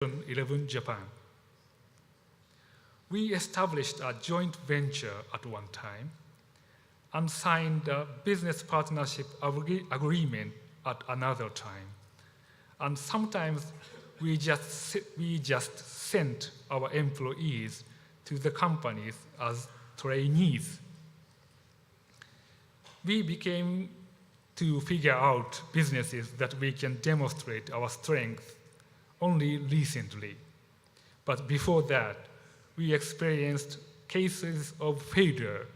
11 Japan. We established a joint venture at one time and signed a business partnership agreement at another time. And sometimes we just sent our employees to the companies as trainees. We became to figure out businesses that we can demonstrate our strength only recently. But before that, we experienced cases of failure,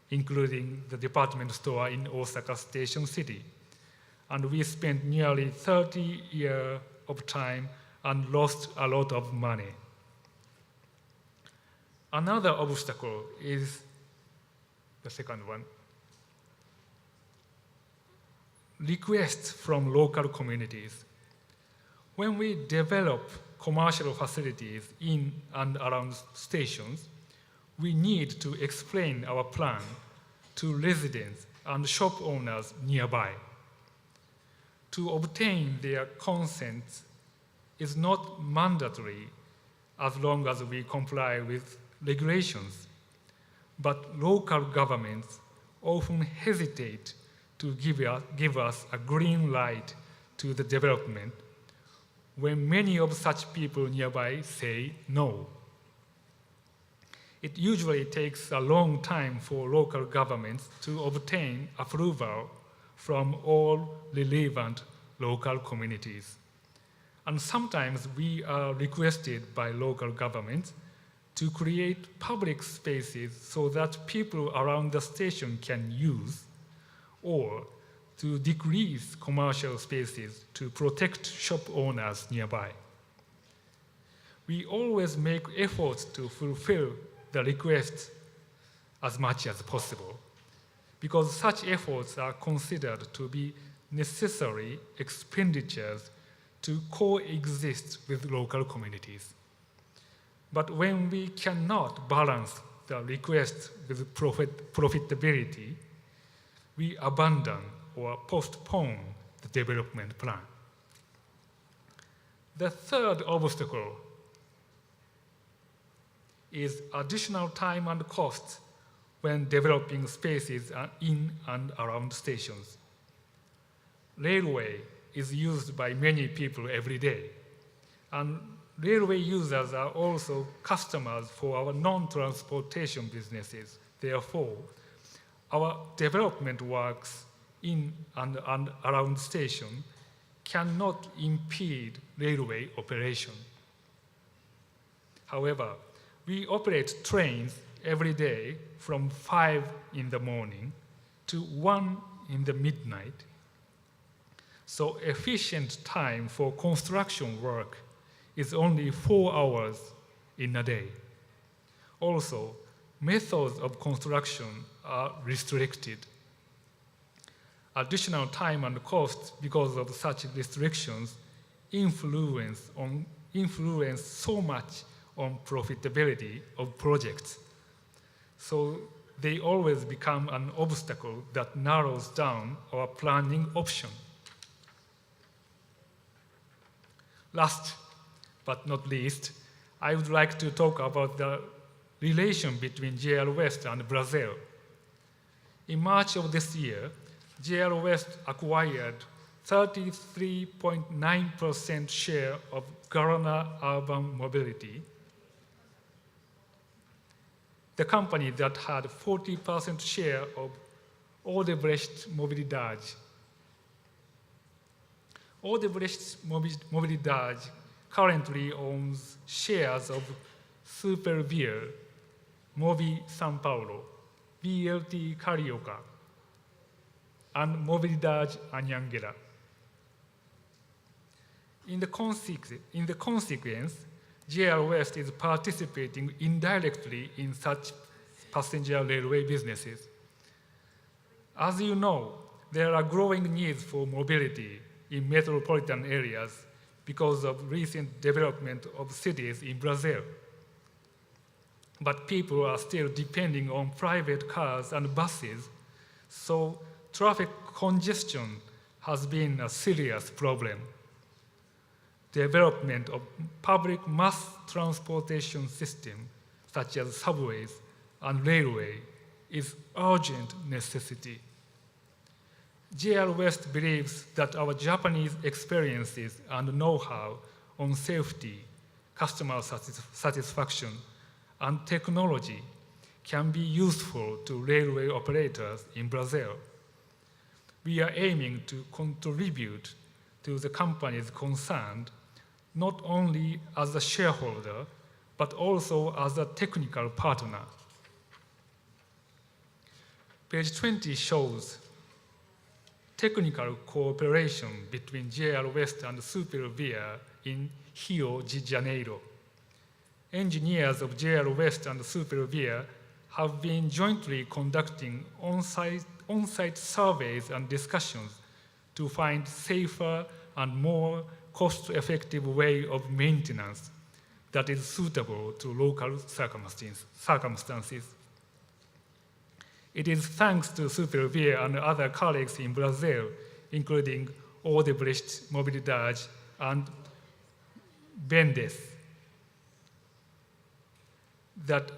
including the department store in Osaka Station City. And we spent nearly 30 years of time and lost a lot of money. Another obstacle is the second one. Requests from local communities. When we develop commercial facilities in and around stations, we need to explain our plan to residents and shop owners nearby. To obtain their consent is not mandatory as long as we comply with regulations, but local governments often hesitate to give us a green light to the development when many of such people nearby say no. It usually takes a long time for local governments to obtain approval from all relevant local communities. And sometimes we are requested by local governments to create public spaces so that people around the station can use, or to decrease commercial spaces to protect shop owners nearby. We always make efforts to fulfill the requests as much as possible, because such efforts are considered to be necessary expenditures to coexist with local communities. But when we cannot balance the request with profitability, we abandon or postpone the development plan. The third obstacle is additional time and cost when developing spaces in and around stations. Railway is used by many people every day, and railway users are also customers for our non-transportation businesses. Therefore, our development works in and around station cannot impede railway operation. However, we operate trains every day from 5 in the morning to 1 in the midnight. So efficient time for construction work is only 4 hours in a day. Also, methods of construction are restricted. Additional time and cost because of such restrictions influence so much on profitability of projects. So they always become an obstacle that narrows down our planning option. Last but not least, I would like to talk about the relation between JRWest and Brazil. In March of this year, JRWest acquired 33.9% share of Guarana Urban Mobility, the company that had 40% share of Odebrecht Mobilidade. Odebrecht Mobilidade currently owns shares of Supervier, Movi São Paulo, BLT Carioca, and Mobilidade Anhanguera. In the consequence, JRWest is participating indirectly in such passenger railway businesses. As you know, there are growing needs for mobility in metropolitan areas because of recent development of cities in Brazil. But people are still depending on private cars and buses, so traffic congestion has been a serious problem. development of public mass transportation system, such as subways and railway, is urgent necessity. JRWest believes that our Japanese experiences and know-how on safety, customer satisfaction, and technology can be useful to railway operators in Brazil. We are aiming to contribute to the companies concerned, not only as a shareholder, but also as a technical partner. Page 20 shows technical cooperation between JRWest and Ferroviário in Rio de Janeiro. Engineers of JRWest and Ferroviário have been jointly conducting on-site surveys and discussions to find safer and more cost-effective way of maintenance that is suitable to local circumstances. It is thanks to Ferroviário and other colleagues in Brazil, including Odebrecht Mobilidade and Bendes, that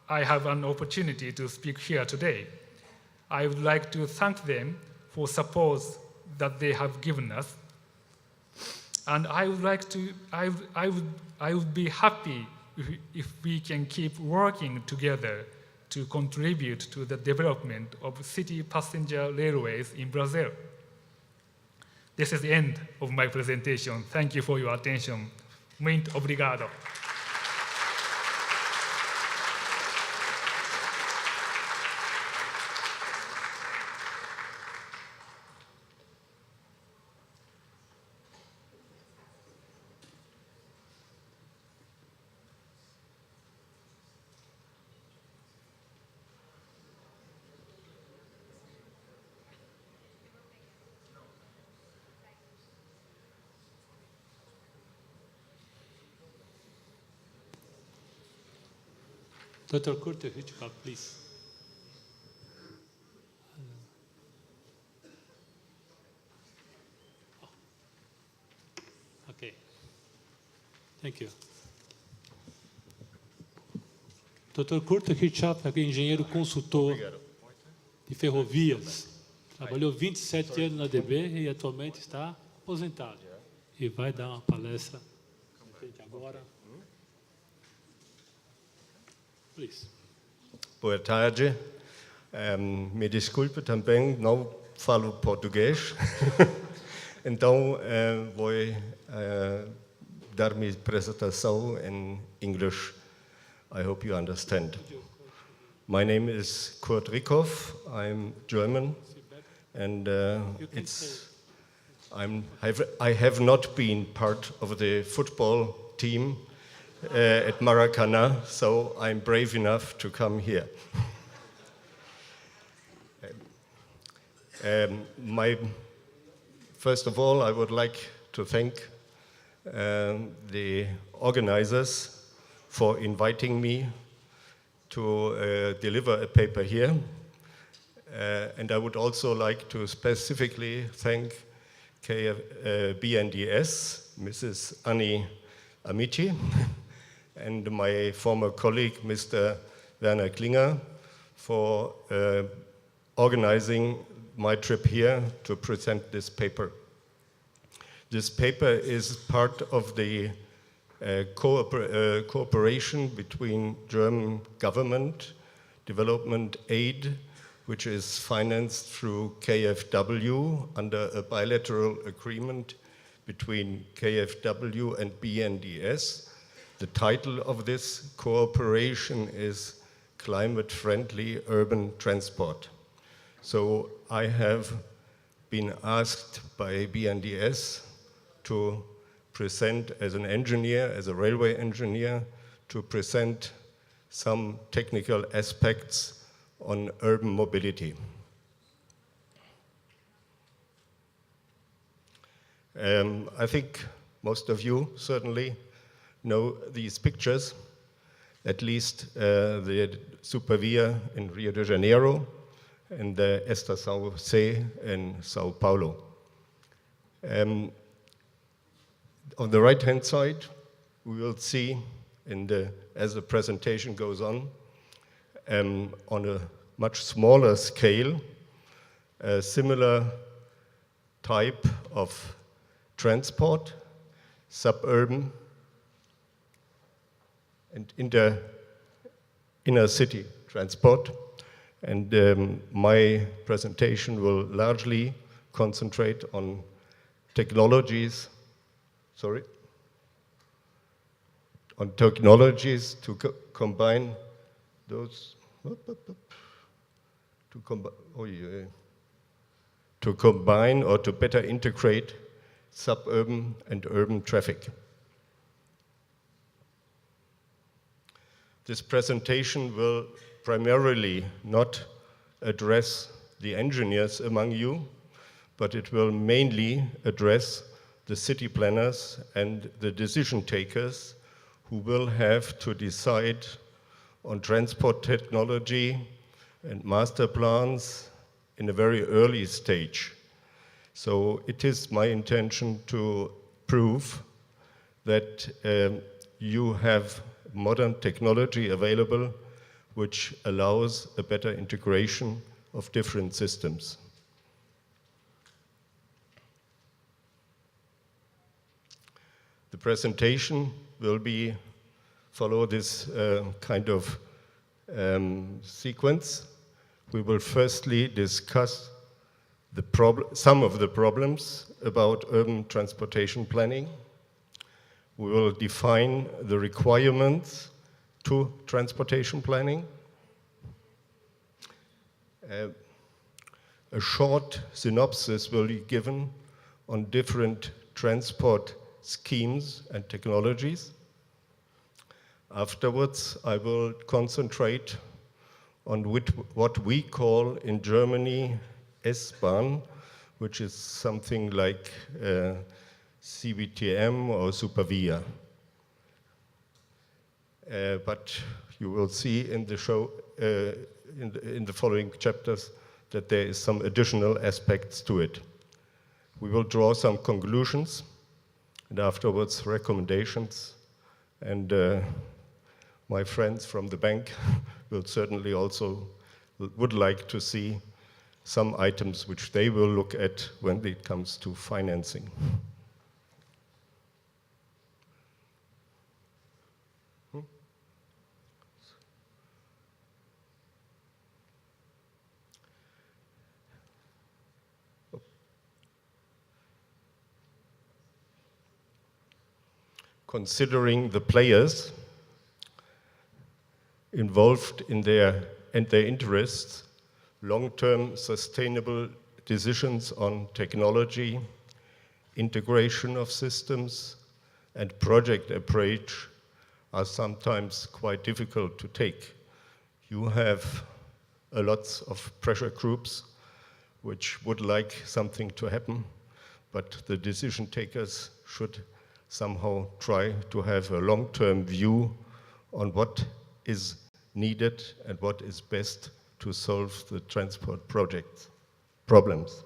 I have an opportunity to speak here today. I would like to thank them for support that they have given us, and I would be happy if we can keep working together to contribute to the development of city passenger railways in Brazil. This is the end of my presentation. Thank you for your attention. Muito obrigado. Dr. Kurt Rieckhoff, please. Okay. Thank you. Dr. Kurt Rieckhoff é engenheiro consultor de ferrovias. Trabalhou 27 anos na DB e atualmente está aposentado. E vai dar uma palestra agora. Please. Boa tarde. Me desculpe também, não falo português. Então, vou dar minha apresentação em inglês. I hope you understand. My name is Kurt Rieckhoff. I'm German, and I have not been part of the football team at Maracana, so I'm brave enough to come here. First of all, I would like to thank the organizers for inviting me to deliver a paper here. And I would also like to specifically thank BNDES, Mrs. Annie Amici, and my former colleague, Mr. Werner Klinger, for organizing my trip here to present this paper. This paper is part of the cooperation between German government, development aid, which is financed through KfW under a bilateral agreement between KfW and BNDES. The title of this cooperation is Climate-Friendly Urban Transport. So I have been asked by BNDES to present as an engineer, as a railway engineer, to present some technical aspects on urban mobility. I think most of you certainly know these pictures, at least the Supervia in Rio de Janeiro and the Estação C in Sao Paulo. On the right-hand side, we will see, as the presentation goes on a much smaller scale, a similar type of transport, suburban and inner city transport. And my presentation will largely concentrate on technologies, to combine those, to combine or to better integrate suburban and urban traffic. This presentation will primarily not address the engineers among you, but it will mainly address the city planners and the decision takers who will have to decide on transport technology and master plans in a very early stage. So it is my intention to prove that you have modern technology available which allows a better integration of different systems. The presentation will follow this kind of sequence. We will firstly discuss some of the problems about urban transportation planning. We will define the requirements to transportation planning. A short synopsis will be given on different transport schemes and technologies. Afterwards, I will concentrate on what we call in Germany S-Bahn, which is something like CBTM or Supervia. But you will see in the show, in the following chapters, that there is some additional aspects to it. We will draw some conclusions and afterwards recommendations, and my friends from the bank will certainly also would like to see some items which they will look at when it comes to financing. Considering the players involved in their interests, long-term sustainable decisions on technology, integration of systems, and project approach are sometimes quite difficult to take. You have a lot of pressure groups which would like something to happen, but the decision takers should somehow try to have a long-term view on what is needed and what is best to solve the transport problems.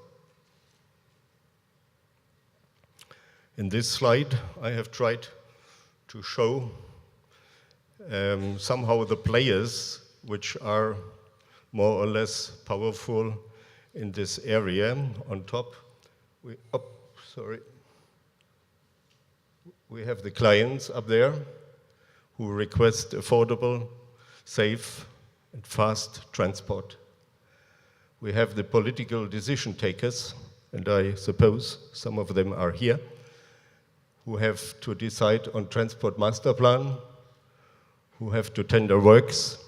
In this slide, I have tried to show somehow the players which are more or less powerful in this area. On top, we have the clients up there who request affordable, safe, and fast transport. We have the political decision takers, and I suppose some of them are here, who have to decide on transport master plan, who have to tender works,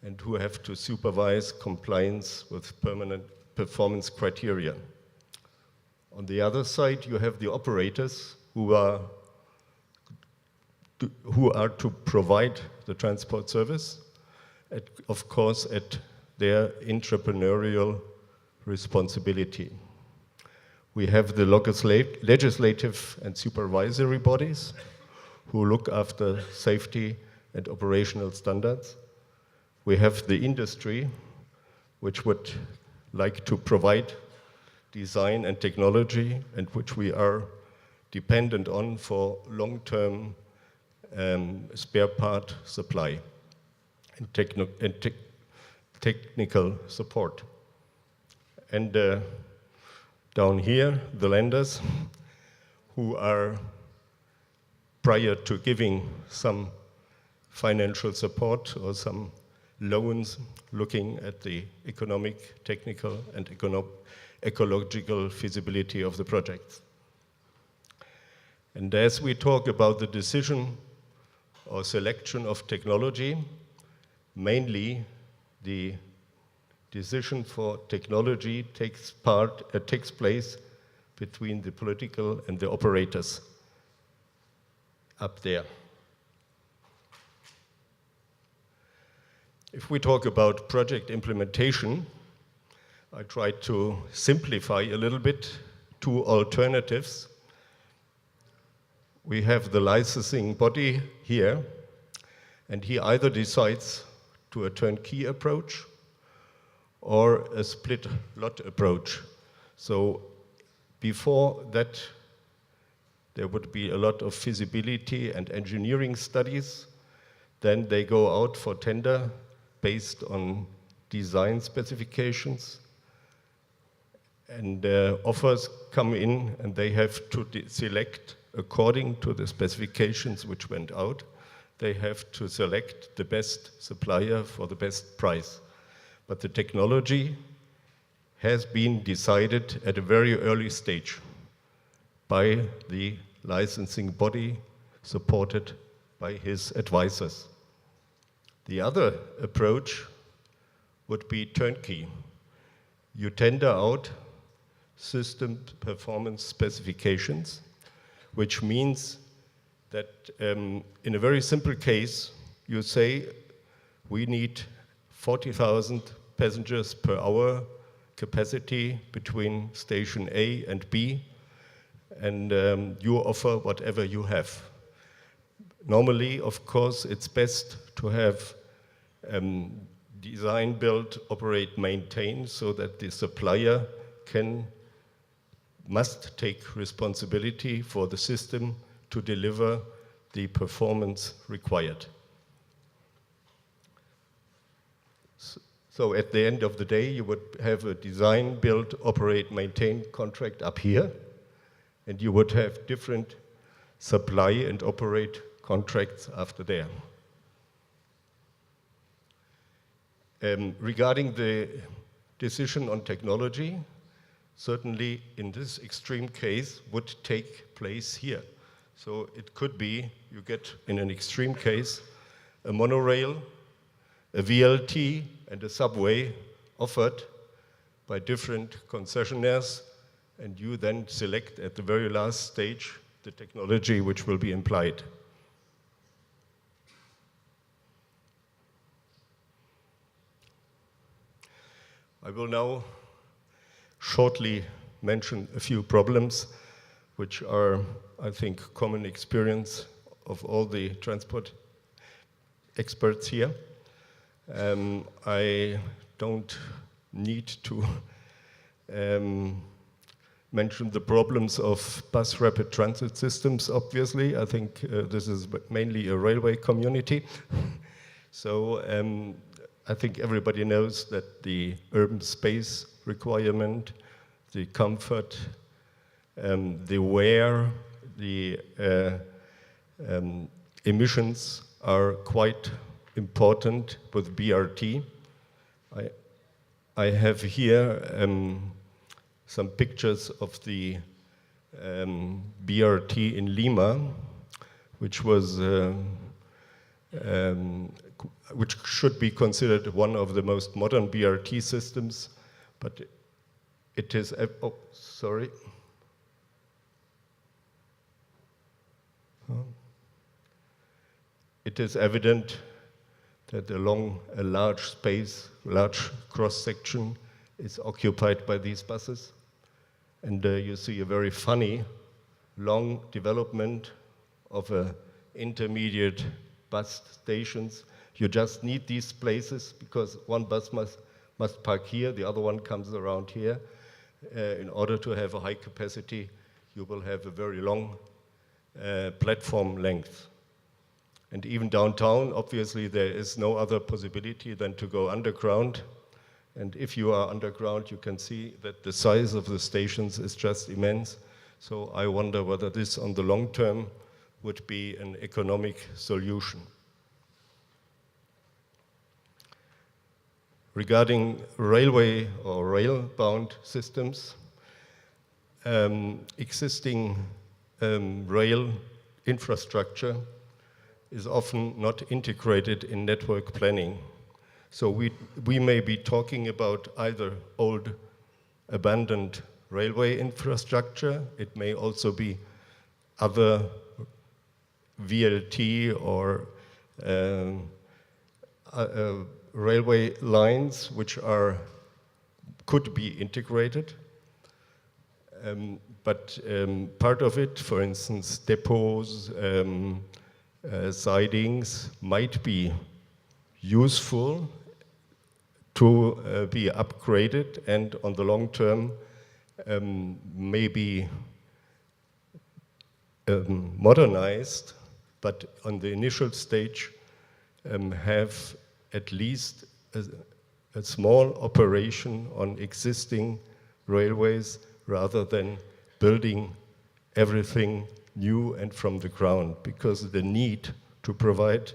and who have to supervise compliance with permanent performance criteria. On the other side, you have the operators who are to provide the transport service, of course, at their entrepreneurial responsibility. We have the legislative and supervisory bodies who look after safety and operational standards. We have the industry, which would like to provide design and technology, and which we are dependent on for long-term spare part supply and technical support. And down here, the lenders who are, prior to giving some financial support or some loans, looking at the economic, technical, and ecological feasibility of the projects. And as we talk about the decision or selection of technology, mainly the decision for technology takes place between the political and the operators up there. If we talk about project implementation, I try to simplify a little bit two alternatives. We have the licensing body here, and he either decides to a turnkey approach or a split lot approach. So before that, there would be a lot of feasibility and engineering studies. Then they go out for tender based on design specifications, and offers come in, and they have to select according to the specifications which went out. They have to select the best supplier for the best price. But the technology has been decided at a very early stage by the licensing body, supported by his advisors. The other approach would be turnkey. You tender out system performance specifications, which means that in a very simple case, you say, we need 40,000 passengers per hour capacity between station A and B, and you offer whatever you have. Normally, of course, it's best to have design, build, operate, maintain, so that the supplier must take responsibility for the system to deliver the performance required. So at the end of the day, you would have a design, build, operate, maintain contract up here, and you would have different supply and operate contracts after there. Regarding the decision on technology, certainly in this extreme case would take place here. So it could be, you get in an extreme case, a monorail, a VLT, and a subway offered by different concessionaires, and you then select at the very last stage the technology which will be employed. I will now shortly mention a few problems which are, I think, common experience of all the transport experts here. I don't need to mention the problems of bus rapid transit systems, obviously. I think this is mainly a railway community. So I think everybody knows that the urban space requirement, the comfort, the wear, the emissions are quite important with BRT. I have here some pictures of the BRT in Lima, which was which should be considered one of the most modern BRT systems, but it is, oh, sorry. It is evident that along a large space, large cross-section is occupied by these buses. And you see a very funny, long development of intermediate bus stations. You just need these places because one bus must park here, the other one comes around here. In order to have a high capacity, you will have a very long platform length. And even downtown, obviously, there is no other possibility than to go underground. And if you are underground, you can see that the size of the stations is just immense. So I wonder whether this, on the long term, would be an economic solution. Regarding railway or rail-bound systems, existing rail infrastructure is often not integrated in network planning. So we may be talking about either old abandoned railway infrastructure. It may also be other VLT or railway lines which could be integrated. But part of it, for instance, depots, sidings, might be useful to be upgraded and on the long term maybe modernized, but on the initial stage have at least a small operation on existing railways rather than building everything new and from the ground, because the need to provide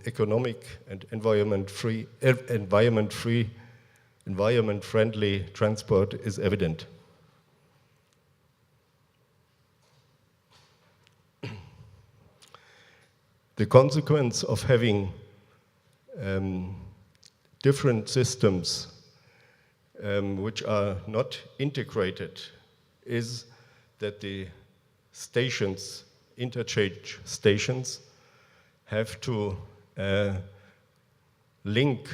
economic and environment-friendly transport is evident. The consequence of having different systems which are not integrated is that the stations, interchange stations, have to link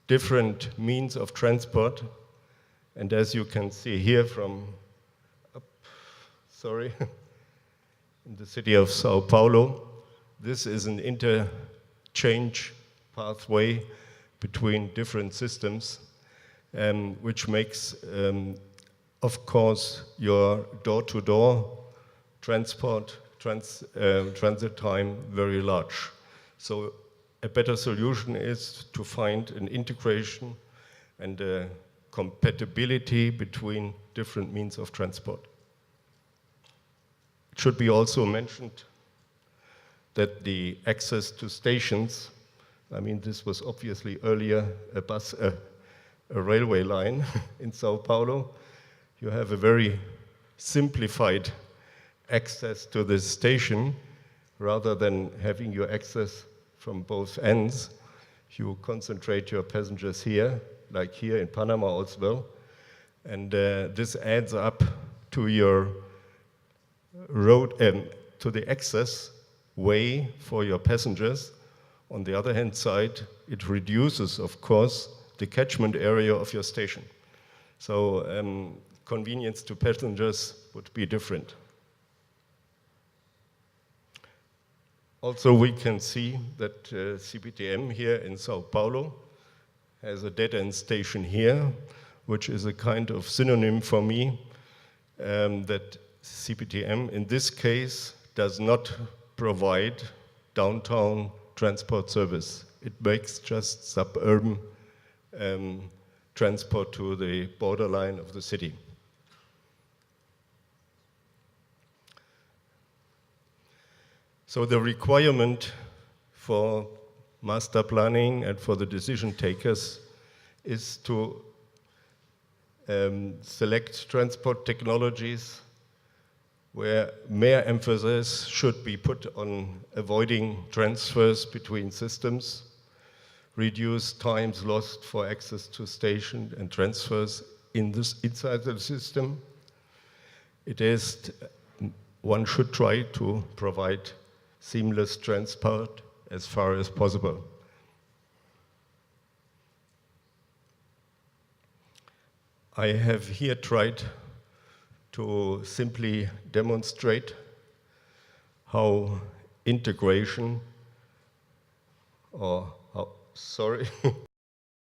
different means of transport. And as you can see here from in the city of Sao Paulo, this is an interchange pathway between different systems, which makes, of course, your door-to-door transport transit time very large. So a better solution is to find an integration and a compatibility between different means of transport. It should be also mentioned that the access to stations, I mean, this was obviously earlier a railway line in Sao Paulo. You have a very simplified access to this station. Rather than having your access from both ends, you concentrate your passengers here, like here in Panama as well. And this adds up to your road, to the access way for your passengers. On the other hand side, it reduces, of course, the catchment area of your station. So convenience to passengers would be different. Also, we can see that CPTM here in Sao Paulo has a dead-end station here, which is a kind of synonym for me, that CPTM in this case does not provide downtown transport service. It makes just suburban transport to the borderline of the city. So the requirement for master planning and for the decision takers is to select transport technologies where more emphasis should be put on avoiding transfers between systems, reduce times lost for access to station and transfers inside the system. One should try to provide seamless transport as far as possible. I have here tried to simply demonstrate how integration, or